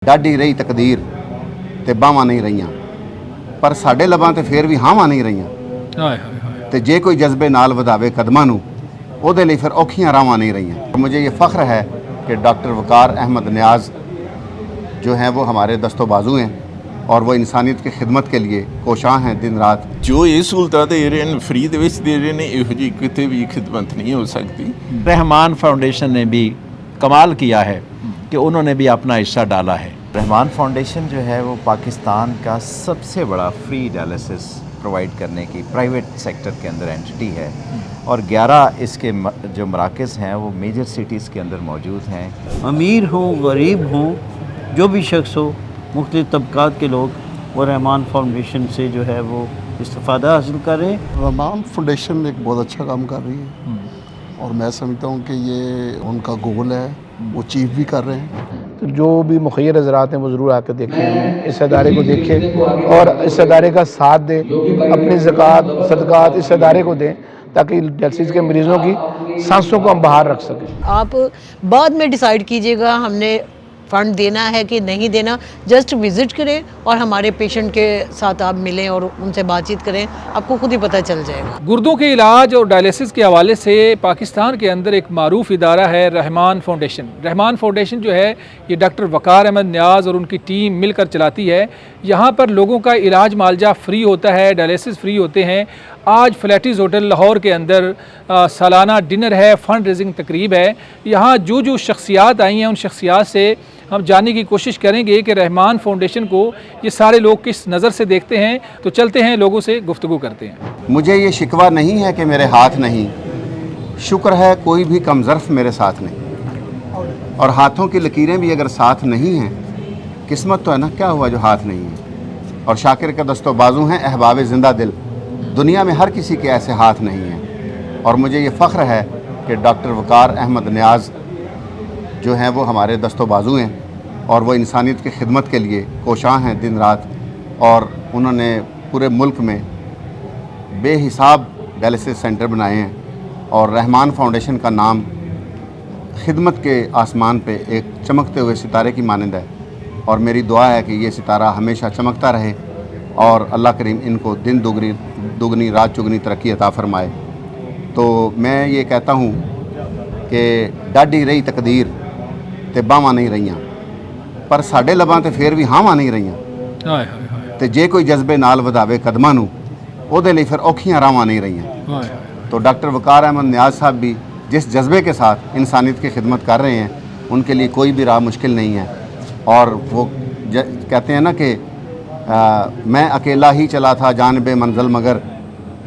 ਡਾਢੀ ਰਹੀ ਤਕਦੀਰ ਤੇ ਬਾਹਾਂ ਨਹੀਂ ਰਹੀਆਂ, ਪਰ ਸਾਡੇ ਲਬਾਂ ਤੇ ਫੇਰ ਵੀ ਹਾਵਾਂ ਨਹੀਂ ਰਹੀਆਂ। ਹਾਏ ਹਾਏ ਹਾਏ। ਤੇ ਜੇ ਕੋਈ ਜਜ਼ਬੇ ਨਾਲ ਵਧਾਵੇ ਕਦਮਾਂ ਨੂੰ, ਉਹਦੇ ਲਈ ਫਿਰ ਔਖੀਆਂ ਰਾਵਾਂ नहीं रही। मुझे ये फ़ख्र है कि डॉक्टर वक़ार अहमद नियाज़ जो हैं वो हमारे दस्तो बाजू हैं और वो इंसानियत की खिदमत के लिए कोशां हैं दिन रात। जो ये सहूलतां दे रहे हैं फ्री दे विच दे रहे हैं, इहो जी किते भी खिदमत नहीं हो सकती। रहमान फाउंडेशन ने भी कमाल किया है कि उन्होंने भी अपना हिस्सा डाला है। रहमान फाउंडेशन जो है वो पाकिस्तान का सबसे बड़ा फ्री डायलिसिस प्रोवाइड करने की प्राइवेट सेक्टर के अंदर एंटिटी है और 11 इसके जो मराकज़ हैं वो मेजर सिटीज़ के अंदर मौजूद हैं। अमीर हो गरीब हो, जो भी शख्स हो, मुख्तलिफ़ तबक़ात के लोग वो रहमान फाउंडेशन से जो है वो इस्तिफ़ादा हासिल करें। रहमान फाउंडेशन एक बहुत अच्छा काम कर रही है और मैं समझता हूँ कि ये उनका गोल है, वो अचीव भी कर रहे हैं। तो जो भी मुखिर हज़रात हैं वो ज़रूर आकर देखें, इस अदारे को देखें और इस अदारे का साथ दें, अपनी ज़कात सदक़ात इस अदारे को दें ताकि डायलिसिस के मरीज़ों की सांसों को हम बाहर रख सकें। आप बाद में डिसाइड कीजिएगा हमने फ़ंड देना है कि नहीं देना। जस्ट विज़िट करें और हमारे पेशेंट के साथ आप मिलें और उनसे बातचीत करें, आपको खुद ही पता चल जाएगा। गुर्दों के इलाज और डायलिसिस के हवाले से पाकिस्तान के अंदर एक मारूफ इदारा है रहमान फाउंडेशन। रहमान फाउंडेशन जो है ये डॉक्टर वक़ार अहमद नियाज़ और उनकी टीम मिलकर चलाती है। यहाँ पर लोगों का इलाज मालजा फ्री होता है, डायलिसिस फ्री होते हैं। आज फ्लैटिस होटल लाहौर के अंदर सालाना डिनर है, फ़ंड रेजिंग तकरीब है। यहाँ जो जो शख्सियात आई हैं उन शख्सियात से हम जानने की कोशिश करेंगे कि रहमान फाउंडेशन को ये सारे लोग किस नज़र से देखते हैं। तो चलते हैं, लोगों से गुफ्तगू करते हैं। मुझे ये शिकवा नहीं है कि मेरे हाथ नहीं, शुक्र है कोई भी कम ज़र्फ़ मेरे साथ नहीं। और हाथों की लकीरें भी अगर साथ नहीं हैं, किस्मत तो है ना, क्या हुआ जो हाथ नहीं है। और शाकिर का दस्तो बाजू हैं अहबाब ज़िंदा दिल, दुनिया में हर किसी के ऐसे हाथ नहीं हैं। और मुझे ये फ़ख्र है कि डॉक्टर वक़ार अहमद नियाज़ जो हैं वो हमारे दस्तो बाजू हैं और वो इंसानियत की खिदमत के लिए कोशां हैं दिन रात। और उन्होंने पूरे मुल्क में बेहिसाब डायलिसिस सेंटर बनाए हैं और रहमान फाउंडेशन का नाम खिदमत के आसमान पे एक चमकते हुए सितारे की मानंद है। और मेरी दुआ है कि ये सितारा हमेशा चमकता रहे और अल्लाह करीम इनको दिन दुगनी रात चुगनी तरक्की अता फरमाए। तो मैं ये कहता हूँ कि डाढी रही तकदीर ते बाਹਾਂ नहीं रਹੀਆਂ, पर ਸਾਡੇ ਲਬਾਂ ਤੇ ਫੇਰ ਵੀ ਹਾਵਾਂ ਨਹੀਂ ਰਹੀਆਂ। ਹਾਏ ਹਾਏ ਹਾਏ। ਤੇ ਜੇ ਕੋਈ ਜਜ਼ਬੇ ਨਾਲ ਵਧਾਵੇ ਕਦਮਾਂ ਨੂੰ, ਉਹਦੇ ਲਈ ਫਿਰ ਔਖੀਆਂ ਰਾਵਾਂ नहीं रਹੀਆਂ। हाय हाय। तो डॉक्टर वक़ार अहमद नियाज़ साहब भी जिस जज्बे के साथ इंसानियत की खिदमत कर रहे हैं, उनके लिए कोई भी राह मुश्किल नहीं है। और वो कहते हैं ना कि मैं अकेला ही चला था जानिबे मंजिल, मगर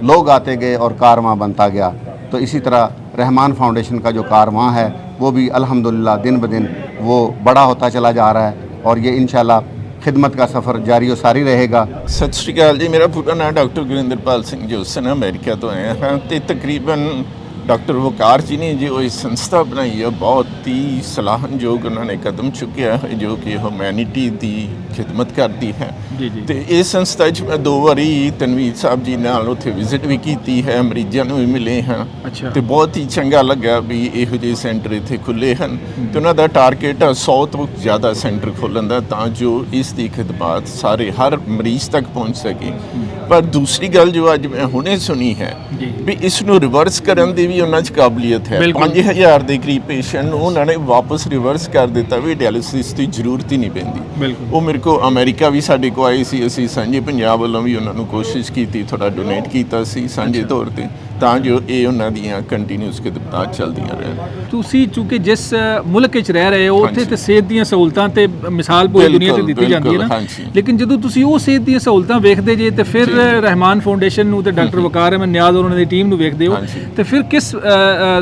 लोग आते गए और कारवां बनता गया। तो इसी तरह रहमान फाउंडेशन का जो कारवां है वो भी अल्हम्दुलिल्लाह दिन ब दिन वो बड़ा होता चला जा रहा है और ये इंशाल्लाह खिदमत का सफ़र जारी और सारी रहेगा। सत श्री अकाल जी, मेरा पूरा नाम doctor Gurinderpal Singh Jason America तो आए हैं। तो तकरीबन डॉक्टर वक़ार जी ने जो ये संस्था बनाई है बहुत ही सलाहनयोग उन्होंने कदम चुकिया है जो कि ह्यूमैनिटी की खिदमत करती है। तो इस संस्था मैं 2 बारी तनवीर साहब जी नाल उत्थे विजिट भी की है, मरीजों भी मिले हैं। अच्छा। तो बहुत ही चंगा लगा भी इहो ਜਿਹੇ सेंटर इत्थे खुले हैं। तो उन्होंने टारगेट 100 तो ज़्यादा सेंटर खोलन का तां जो इसकी खिदमत सारे हर मरीज़ तक पहुँच सके। पर दूसरी गल जो अज मैं हुणे सुनी है भी इसनूं रिवर्स करन दी भी उन्हां 'च काबलियत है। 5000 ਦੇ ਕਰੀਬ ਪੇਸ਼ੈਂਟ ਨੂੰ ਉਹਨਾਂ ਨੇ ਵਾਪਸ ਰਿਵਰਸ ਕਰ ਦਿੱਤਾ ਵੀ ਡਾਇਲਿਸਿਸ ਦੀ ਜ਼ਰੂਰਤ ਹੀ ਨਹੀਂ ਪੈਂਦੀ। ਉਹ ਮੇਰੇ ਕੋ ਅਮਰੀਕਾ ਵੀ ਸਾਡੇ ਕੋ ਆਏ ਸੀ, ਅਸੀਂ ਸਾਂਝੇ ਪੰਜਾਬ ਵੱਲੋਂ ਵੀ ਉਹਨਾਂ ਨੂੰ ਕੋਸ਼ਿਸ਼ ਕੀਤੀ, ਥੋੜਾ ਡੋਨੇਟ ਕੀਤਾ ਸੀ ਸਾਂਝੇ ਤੌਰ ਤੇ ਤਾਂ ਜੋ ਇਹ ਉਹਨਾਂ ਦੀਆਂ ਕੰਟੀਨਿਊਸ ਖਿਦਮਤਾਂ ਚੱਲਦੀਆਂ ਰਹਿਣ। ਤੁਸੀਂ ਚੂੰਕਿ ਜਿਸ ਮੁਲਕ ਵਿੱਚ ਰਹਿ ਰਹੇ ਹੋ ਉੱਥੇ ਤੇ ਸਿਹਤ ਦੀਆਂ ਸਹੂਲਤਾਂ ਤੇ ਮਿਸਾਲ ਪੂਰੀ ਦੁਨੀਆ ਤੇ ਦਿੱਤੀ ਜਾਂਦੀ ਹੈ ਨਾ, ਲੇਕਿਨ ਜਦੋਂ ਤੁਸੀਂ ਉਹ ਸਿਹਤ ਦੀਆਂ ਸਹੂਲਤਾਂ ਵੇਖਦੇ ਜੇ ਤੇ ਫਿਰ ਰਹਿਮਾਨ ਫਾਊਂਡੇਸ਼ਨ ਨੂੰ ਤੇ ਡਾਕਟਰ ਵਕਾਰ ਅਹਿਮਦ ਨਿਆਜ਼ ਔਰ ਉਹਨਾਂ ਦੀ ਟੀਮ ਨੂੰ ਵੇਖਦੇ ਹੋ ਤੇ ਫਿਰ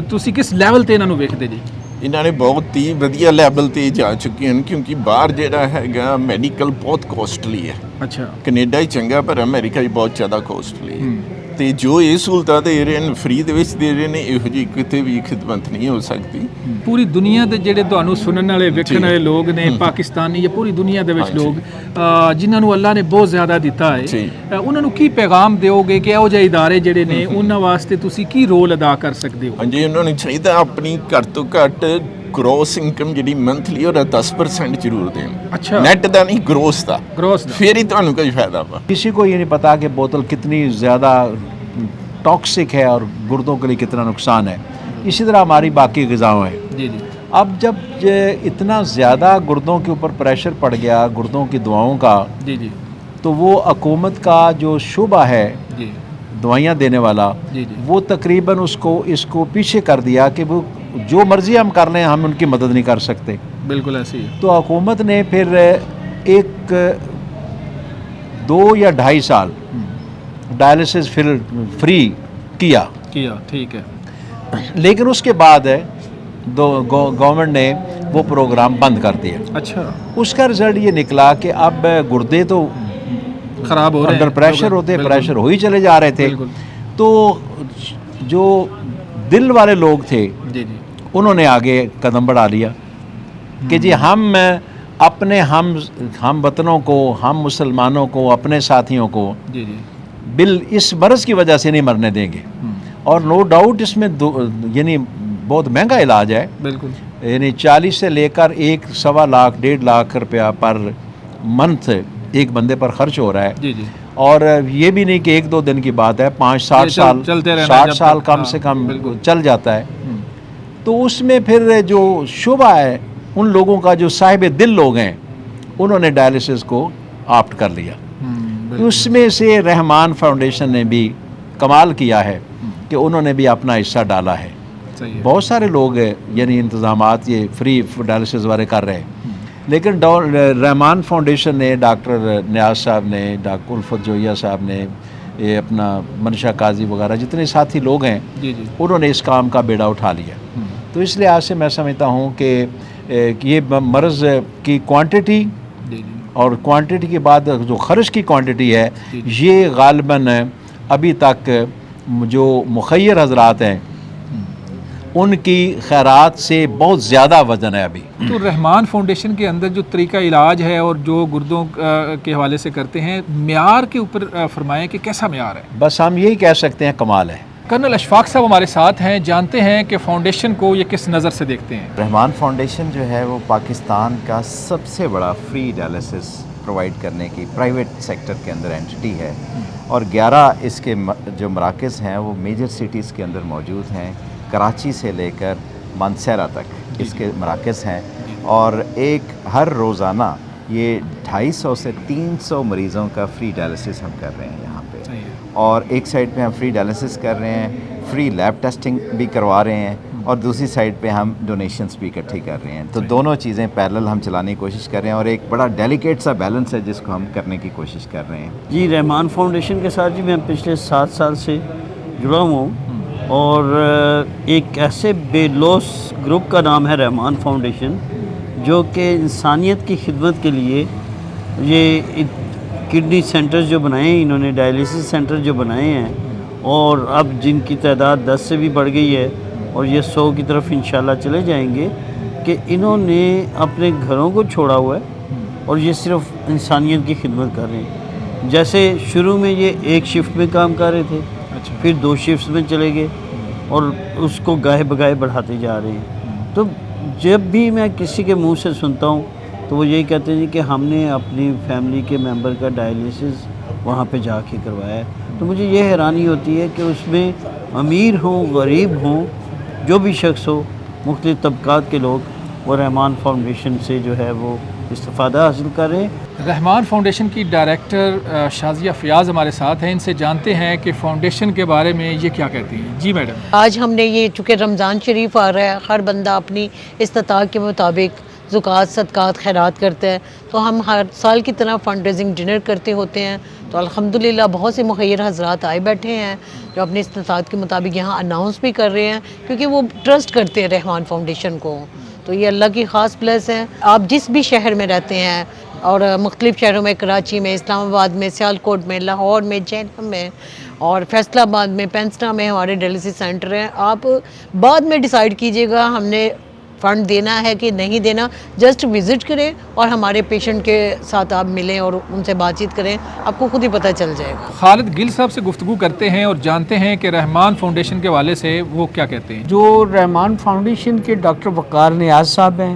ਤੁਸੀਂ ਕਿਸ ਲੈਵਲ ਤੇ ਇਹਨਾਂ ਨੂੰ ਵੇਖਦੇ ਜੀ? ਇਹਨਾਂ ਨੇ ਬਹੁਤ ਹੀ ਵਧੀਆ ਲੈਵਲ ਤੇ ਜਾ ਚੁੱਕੇ ਹਨ ਕਿਉਂਕਿ ਬਾਹਰ ਜਿਹੜਾ ਹੈਗਾ ਮੈਡੀਕਲ ਬਹੁਤ ਕੋਸਟਲੀ ਹੈ। ਅੱਛਾ। ਕੈਨੇਡਾ ਹੀ ਚੰਗਾ ਪਰ ਅਮਰੀਕਾ ਹੀ ਬਹੁਤ ਜ਼ਿਆਦਾ ਕੋਸਟਲੀ ਹੈ। ਤੇ ਜੋ ਇਹ ਸਹੂਲਤਾਂ ਦੇ ਰਹੇ ਨੇ ਫ੍ਰੀ ਦੇ ਵਿੱਚ ਦੇ ਰਹੇ ਨੇ, ਇਹੋ ਜਿਹੀ ਕਿਤੇ ਵੀ ਖਿਦਮਤ ਨਹੀਂ ਹੋ ਸਕਦੀ। ਪੂਰੀ ਦੁਨੀਆ ਦੇ ਜਿਹੜੇ ਤੁਹਾਨੂੰ ਸੁਣਨ ਵਾਲੇ ਵੇਖਣ ਵਾਲੇ ਲੋਕ ਨੇ ਪਾਕਿਸਤਾਨੀ ਜਾਂ ਪੂਰੀ ਦੁਨੀਆ ਦੇ ਵਿੱਚ ਲੋਕ ਜਿਨ੍ਹਾਂ ਨੂੰ ਅੱਲਾ ਨੇ ਬਹੁਤ ਜ਼ਿਆਦਾ ਦਿੱਤਾ ਹੈ, ਉਹਨਾਂ ਨੂੰ ਕੀ ਪੈਗਾਮ ਦਿਓਗੇ ਕਿ ਇਹੋ ਜਿਹੇ ਇਦਾਰੇ ਜਿਹੜੇ ਨੇ ਉਹਨਾਂ ਵਾਸਤੇ ਤੁਸੀਂ ਕੀ ਰੋਲ ਅਦਾ ਕਰ ਸਕਦੇ ਹੋ? ਹਾਂਜੀ, ਉਹਨਾਂ ਨੂੰ ਚਾਹੀਦਾ ਆਪਣੀ ਘੱਟ ਤੋਂ ਘੱਟ ਗ੍ਰੋਸ ਇਨਕਮ ਜਿਹੜੀ ਮੰਥਲੀ ਉਹਦਾ 10% ਜ਼ਰੂਰ ਦੇਣ। ਅੱਛਾ। ਨੈਟ ਦਾ ਨਹੀਂ, ਗ੍ਰੋਸ ਦਾ। Gross ਦਾ। ਫਿਰ ਹੀ ਤੁਹਾਨੂੰ ਕੋਈ ਫਾਇਦਾ ਵਾ। किसी को ये नहीं पता कि बोतल कितनी ज़्यादा टॉक्सिक है और गुर्दों के लिए कितना नुकसान है। इसी तरह हमारी बाकी ग़िज़ाओं हैं। जी जी अब जब ये इतना ज़्यादा गुर्दों के ऊपर प्रेशर पड़ गया गुर्दों की दवाओं का, जी जी तो वो हुकूमत का जो शुबा है जी दवाइयाँ देने वाला, जी जी वो तकरीबन इसको पीछे कर दिया कि वो जो मर्ज़ी हम कर लें, हम उनकी मदद नहीं कर सकते। बिल्कुल ऐसे ही है। तो हुकूमत ने फिर एक 2 या 2.5 साल डायलिसिस फिर फ्री किया, ठीक है। लेकिन उसके बाद गवर्नमेंट ने वो प्रोग्राम बंद कर दिया। अच्छा। उसका रिजल्ट ये निकला कि अब गुर्दे तो खराब हो रहे हैं, अंडर प्रेशर होते, बिल्कुल। प्रेशर हो ही चले जा रहे थे। बिल्कुल। तो जो दिल वाले लोग थे जी जी उन्होंने आगे कदम बढ़ा लिया कि जी हम अपने हम वतनों को, हम मुसलमानों को, अपने साथियों को जी जी इस मर्ज़ की वजह से नहीं मरने देंगे। और नो डाउट इसमें यानी बहुत महंगा इलाज है। बिल्कुल। यानी 40 से लेकर 1-1.25 लाख 1.5 लाख रुपया पर मंथ एक बंदे पर खर्च हो रहा है। जी जी और ये भी नहीं कि 1-2 दिन की बात है, 5-60 साल, चलते रहना, 60 जब साल तक, कम हाँ, से कम बिल्कुल। चल जाता है। तो उसमें फिर जो शुबा है उन लोगों का जो साहिब दिल लोग हैं उन्होंने डायलिसिस को ऑप्ट कर लिया। उसमें से रहमान फाउंडेशन ने भी कमाल किया है कि उन्होंने भी अपना हिस्सा डाला है। सही है। बहुत सारे लोग यानी इंतज़ामात ये फ्री डायलिसिस वाले कर रहे हैं, लेकिन रहमान फाउंडेशन ने, डॉक्टर नियाज साहब ने, डॉक्टर उल्फत जोइया साहब ने, ये अपना मनशा काजी वगैरह जितने साथी लोग हैं जी जी उन्होंने इस काम का बेड़ा उठा लिया। तो इस लिहाज से मैं समझता हूँ कि ये मर्ज़ की क्वांटिटी जी जी और क्वांटिटी के बाद जो खर्च की क्वांटिटी है, ये गालिबन अभी तक जो मुखय्यर हजरात हैं उनकी खैरात से बहुत ज़्यादा वज़न है अभी। तो रहमान फाउंडेशन के अंदर जो तरीका इलाज है और जो गुर्दों के हवाले से करते हैं, म्यार के ऊपर फरमाएं कि कैसा म्यार है? बस हम यही कह सकते हैं कमाल है। कर्नल अशफाक साहब हमारे साथ हैं, जानते हैं कि फाउंडेशन को ये किस नज़र से देखते हैं। रहमान फाउंडेशन जो है वो पाकिस्तान का सबसे बड़ा फ्री डायलिसिस प्रोवाइड करने की प्राइवेट सेक्टर के अंदर एंटिटी है, और 11 इसके जो मराकज़ हैं वो मेजर सिटीज़ के अंदर मौजूद हैं। कराची से लेकर मानसेरा तक इसके मराकज़ हैं, और हर रोज़ाना ये 250 से 300 मरीज़ों का फ्री डायलिसिस हम कर रहे हैं यहाँ पे। और एक साइड पे हम फ्री डायलिसिस कर रहे हैं, फ्री लैब टेस्टिंग भी करवा रहे हैं, और दूसरी साइड पे हम डोनेशंस भी इकट्ठी कर रहे हैं। तो दोनों चीज़ें पैरेलल हम चलाने की कोशिश कर रहे हैं, और एक बड़ा डेलिकेट सा बैलेंस है जिसको हम करने की कोशिश कर रहे हैं। जी, रहमान फाउंडेशन के साथ जी मैं पिछले 7 साल से जुड़ा हूँ, और एक ऐसे बेलौस ग्रुप का नाम है रहमान फाउंडेशन, जो कि इंसानियत की खिदमत के लिए ये किडनी सेंटर्स जो बनाए हैं इन्होंने, डायलिसिस सेंटर जो बनाए हैं, और अब जिनकी तादाद 10 से भी बढ़ गई है और ये 100 की तरफ इंशाल्लाह चले जाएंगे, कि इन्होंने अपने घरों को छोड़ा हुआ है और ये सिर्फ इंसानियत की खिदमत कर रहे हैं। जैसे शुरू में ये एक शिफ्ट में काम कर रहे थे, फिर 2 शिफ्ट्स में चले गए और उसको गाहे बगाहे बढ़ाते जा रहे हैं। तो जब भी मैं किसी के मुंह से सुनता हूँ तो वो यही कहते हैं कि हमने अपनी फैमिली के मेंबर का डायलिसिस वहाँ पे जाके करवाया है। तो मुझे ये हैरानी होती है कि उसमें अमीर हों, गरीब हों, जो भी शख्स हो, मुख्तलिफ़ तबक़ात के लोग वो रहमान फाउंडेशन से जो है वो इस्तिफ़ादा हासिल कर रहे हैं। रहमान फाउंडेशन की डायरेक्टर शाजिया फ़याज़ हमारे साथ हैं, इनसे जानते हैं कि फ़ाउंडेशन के बारे में ये क्या कहती हैं। जी मैडम। आज हमने ये, चूँकि रमज़ान शरीफ आ रहा है, हर बंदा अपनी इस्तिताअत के मुताबिक ज़कात, सदक़ात, खैरात करता है, तो हम हर साल की तरह फ़ंड रेजिंग डिनर करते होते हैं। तो अल्हम्दुलिल्लाह बहुत से मुखय्यर हज़रात आए बैठे हैं जो अपनी इस्तिताअत के मुताबिक यहाँ अनाउंस भी कर रहे हैं, क्योंकि वो ट्रस्ट करते हैं रहमान फाउंडेशन को। तो ये अल्लाह की ख़ास प्लस है। आप जिस भी शहर में रहते हैं, और मुख्तलिफ़ शहरों में, कराची में, इस्लामाबाद में, सियालकोट में, लाहौर में, जैनब में और फैसलाबाद में, पेंसना में हमारे डायलिसिस सेंटर हैं। आप बाद में डिसाइड कीजिएगा, हमने فنڈ دینا ہے کہ نہیں دینا، جسٹ وزٹ کریں اور ہمارے پیشنٹ کے ساتھ آپ ملیں اور ان سے بات چیت کریں، آپ کو خود ہی پتہ چل جائے گا۔ خالد گل صاحب سے گفتگو کرتے ہیں اور جانتے ہیں کہ رحمان فاؤنڈیشن کے حوالے سے وہ کیا کہتے ہیں۔ جو رحمان فاؤنڈیشن کے ڈاکٹر وقار نیاز صاحب ہیں،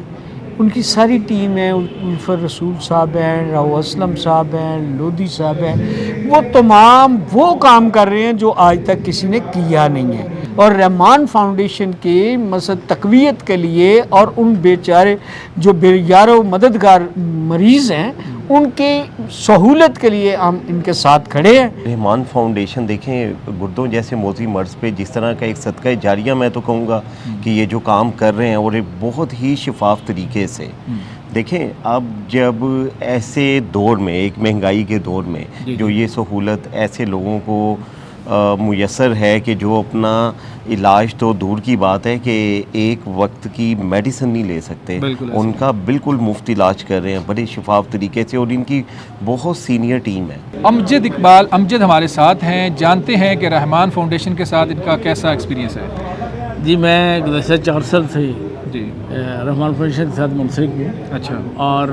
ان کی ساری ٹیم ہے، الفر رسول صاحب ہیں، راؤ اسلم صاحب ہیں، لودھی صاحب ہیں، وہ تمام وہ کام کر رہے ہیں جو آج تک کسی نے کیا نہیں ہے، اور رحمان فاؤنڈیشن کے مثلا تقویت کے لیے اور ان بیچارے جو بے یار و مددگار مریض ہیں ان کے سہولت کے لیے ہم ان کے ساتھ کھڑے ہیں۔ رحمان فاؤنڈیشن دیکھیں گردوں جیسے موذی مرض پہ جس طرح کا ایک صدقہ جاریہ میں تو کہوں گا کہ یہ جو کام کر رہے ہیں اور ایک بہت ہی شفاف طریقے سے دیکھیں، اب جب ایسے دور میں ایک مہنگائی کے دور میں جو یہ سہولت ایسے لوگوں کو میسر ہے کہ جو اپنا علاج تو دور کی بات ہے کہ ایک وقت کی میڈیسن نہیں لے سکتے، ان کا بالکل مفت علاج کر رہے ہیں بڑے شفاف طریقے سے، اور ان کی بہت سینئر ٹیم ہے۔ امجد اقبال امجد ہمارے ساتھ ہیں، جانتے ہیں کہ رحمان فاؤنڈیشن کے ساتھ ان کا کیسا ایکسپیرینس ہے۔ جی میں گزشتہ 4 سال سے جی رحمان فاؤنڈیشن کے ساتھ منسلک ہوں، اچھا، اور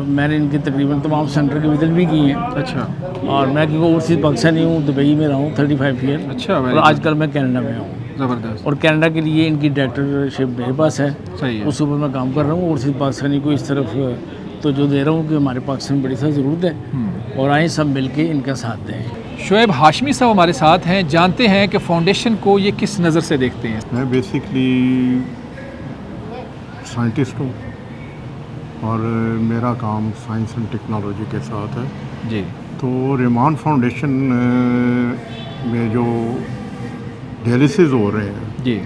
میں نے ان کی تقریباً تمام سینٹر کی وزٹ بھی کی ہیں، اچھا، اور میں کیونکہ اوورسیز پاکستانی ہوں، دبئی میں رہا ہوں 35 ایئر، اچھا، اور آج کل میں کینیڈا میں ہوں، زبردست، اور کینیڈا کے لیے ان کی ڈائریکٹرشپ میرے پاس ہے، صحیح ہے، اس اوپر میں کام کر رہا ہوں، اوورسیز پاکستانی کو اس طرف توجہ دے رہا ہوں کہ ہمارے پاکستان بڑی سا ضرورت ہے، اور آئیں سب مل کے ان کا ساتھ دیں۔ شعیب ہاشمی صاحب ہمارے ساتھ ہیں، جانتے ہیں کہ فاؤنڈیشن کو یہ کس نظر سے دیکھتے ہیں۔ میں بیسکلی سائنٹسٹ ہوں اور میرا کام سائنس اینڈ ٹیکنالوجی کے ساتھ ہے جی، تو رحمان فاؤنڈیشن میں جو ڈائلسز ہو رہے ہیں جی،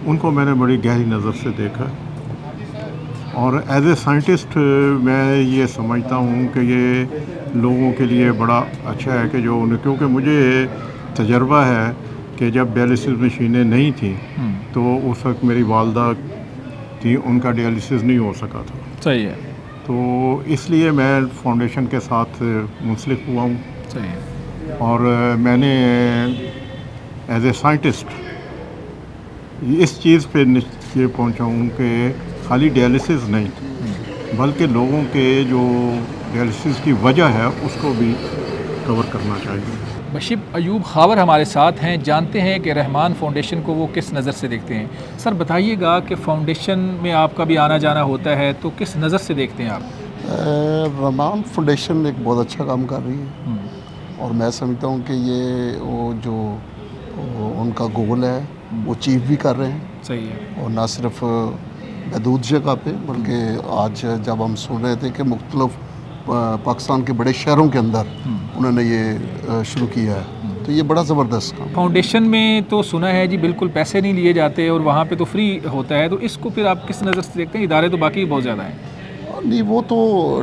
ان کو میں نے بڑی گہری نظر سے دیکھا، اور ایز اے سائنٹسٹ میں یہ سمجھتا ہوں کہ یہ لوگوں کے لیے بڑا اچھا ہے کہ جو کیونکہ مجھے تجربہ ہے کہ جب ڈائلسز مشینیں نہیں تھیں تو اس وقت میری والدہ تھی، ان کا ڈائلسز نہیں ہو سکا تھا، صحیح ہے، تو اس لیے میں فاؤنڈیشن کے ساتھ منسلک ہوا ہوں، صحیح ہے، اور میں نے ایز اے سائنٹسٹ اس چیز پہ یہ پہنچا ہوں کہ خالی ڈائلسز نہیں بلکہ لوگوں کے جو ڈائلسز کی وجہ ہے اس کو بھی کور کرنا چاہیے۔ بشیر ایوب خاور ہمارے ساتھ ہیں، جانتے ہیں کہ رحمان فاؤنڈیشن کو وہ کس نظر سے دیکھتے ہیں۔ سر بتائیے گا کہ فاؤنڈیشن میں آپ کا بھی آنا جانا ہوتا ہے تو کس نظر سے دیکھتے ہیں آپ؟ رحمان فاؤنڈیشن ایک بہت اچھا کام کر رہی ہے، اور میں سمجھتا ہوں کہ یہ وہ جو ان کا گول ہے وہ چیف بھی کر رہے ہیں، صحیح ہے، اور نہ صرف محدود جگہ پہ بلکہ آج جب ہم سن رہے تھے کہ مختلف پاکستان کے بڑے شہروں کے اندر انہوں نے یہ شروع کیا ہے، تو یہ بڑا زبردست کام۔ فاؤنڈیشن میں تو سنا ہے جی بالکل پیسے نہیں لیے جاتے اور وہاں پہ تو فری ہوتا ہے، تو اس کو پھر آپ کس نظر سے دیکھتے ہیں؟ ادارے تو باقی بہت زیادہ ہیں۔ نہیں، وہ تو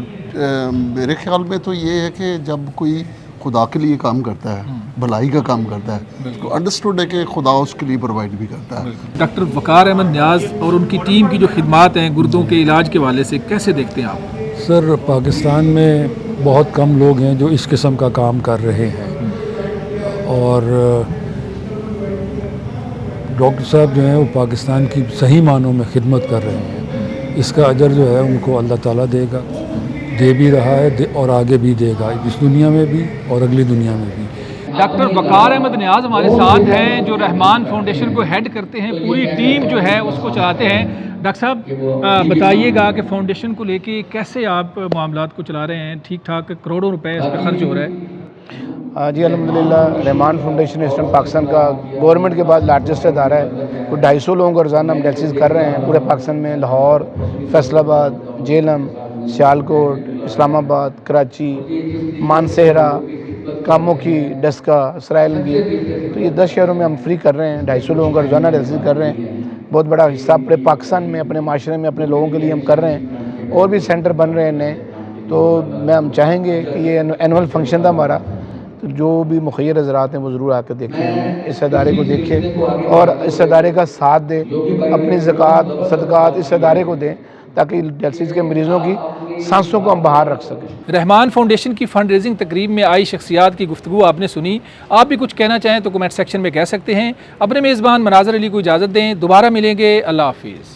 میرے خیال میں تو یہ ہے کہ جب کوئی خدا کے لیے کام کرتا ہے، بھلائی کا کام کرتا ہے، تو انڈرسٹوڈ ہے کہ خدا اس کے لیے پرووائڈ بھی کرتا ہے۔ ڈاکٹر وقار احمد نیاز اور ان کی ٹیم کی جو خدمات ہیں گردوں کے علاج کے حوالے سے کیسے دیکھتے ہیں آپ؟ سر پاکستان میں بہت کم لوگ ہیں جو اس قسم کا کام کر رہے ہیں، اور ڈاکٹر صاحب جو ہیں وہ پاکستان کی صحیح معنوں میں خدمت کر رہے ہیں، اس کا اجر جو ہے ان کو اللہ تعالیٰ دے گا، دے بھی رہا ہے اور آگے بھی دے گا، اس دنیا میں بھی اور اگلی دنیا میں بھی۔ ڈاکٹر وقار احمد نیاز ہمارے ساتھ ہیں جو رحمان فاؤنڈیشن کو ہیڈ کرتے ہیں، پوری ٹیم جو ہے اس کو چلاتے ہیں۔ ڈاکٹر صاحب بتائیے گا کہ فاؤنڈیشن کو لے کے کیسے آپ معاملات کو چلا رہے ہیں؟ ٹھیک ٹھاک کروڑوں روپے اس پہ خرچ ہو رہا ہے؟ جی الحمدللہ رحمان فاؤنڈیشن اس ٹائم پاکستان کا گورنمنٹ کے بعد لارجسٹ ادارہ ہے، کوئی 250 لوگوں کو روزانہ ہم ڈائلسس کر رہے ہیں پورے پاکستان میں، لاہور، فیصل آباد، جہلم، سیالکوٹ، اسلام آباد، کراچی، مانسہرہ، کاموکی، ڈسکا، سرائیلنگی، تو یہ 10 شہروں میں ہم فری کر رہے ہیں، 250 لوگوں کا روزانہ ڈائلسس کر رہے ہیں۔ بہت بڑا حصہ پورے پاکستان میں اپنے معاشرے میں اپنے لوگوں کے لیے ہم کر رہے ہیں، اور بھی سینٹر بن رہے ہیں نئے، تو ہم چاہیں گے کہ یہ اینول فنکشن تھا ہمارا، تو جو بھی مخیر حضرات ہیں وہ ضرور آ کے دیکھیں، اس ادارے کو دیکھیں اور اس ادارے کا ساتھ دیں، اپنی زکوٰۃ صدقات اس ادارے کو دیں تاکہ ڈائلسس کے مریضوں کی سانسوں کو ہم باہر رکھ سکیں۔ رحمان فاؤنڈیشن کی فنڈ ریزنگ تقریب میں آئی شخصیات کی گفتگو آپ نے سنی، آپ بھی کچھ کہنا چاہیں تو کمنٹ سیکشن میں کہہ سکتے ہیں۔ اپنے میزبان مناظر علی کو اجازت دیں، دوبارہ ملیں گے، اللہ حافظ۔